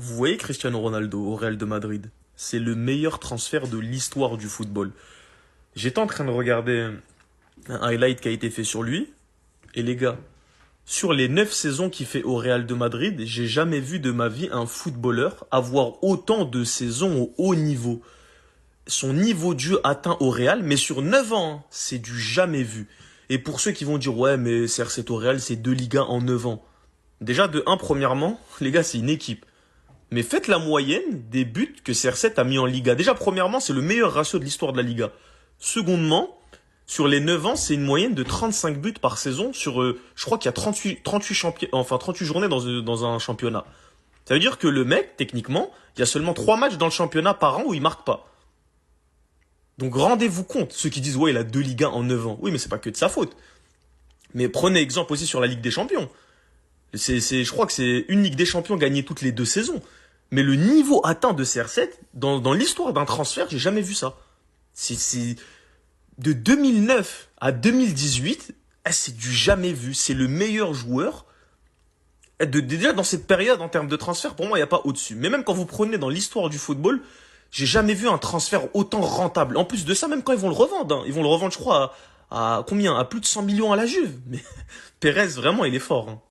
Vous voyez Cristiano Ronaldo au Real de Madrid? C'est le meilleur transfert de l'histoire du football. J'étais en train de regarder un highlight qui a été fait sur lui. Et les gars, sur les 9 saisons qu'il fait au Real de Madrid, j'ai jamais vu de ma vie un footballeur avoir autant de saisons au haut niveau. Son niveau de jeu atteint au Real, mais sur 9 ans, hein, c'est du jamais vu. Et pour ceux qui vont dire, ouais, mais CR7 au Real, c'est 2 Ligas en 9 ans. Déjà, de un, premièrement, les gars, c'est une équipe. Mais faites la moyenne des buts que CR7 a mis en Liga. Déjà, premièrement, c'est le meilleur ratio de l'histoire de la Liga. Secondement, sur les 9 ans, c'est une moyenne de 35 buts par saison sur, je crois qu'il y a 38 journées dans un championnat. Ça veut dire que le mec, techniquement, il y a seulement 3 matchs dans le championnat par an où il marque pas. Donc rendez-vous compte, ceux qui disent, ouais, il a 2 Ligas en 9 ans. Oui, mais c'est pas que de sa faute. Mais prenez exemple aussi sur la Ligue des Champions. Je crois que c'est une Ligue des Champions gagnée toutes les 2 saisons. Mais le niveau atteint de CR7, dans l'histoire d'un transfert, j'ai jamais vu ça. C'est de 2009 à 2018, c'est du jamais vu. C'est le meilleur joueur. Déjà dans cette période, en termes de transfert, pour moi, il n'y a pas au-dessus. Mais même quand vous prenez dans l'histoire du football, j'ai jamais vu un transfert autant rentable. En plus de ça, même quand ils vont le revendre, hein, ils vont le revendre, je crois, à combien? À plus de 100 millions à la Juve. Mais Pérez, vraiment, il est fort, hein.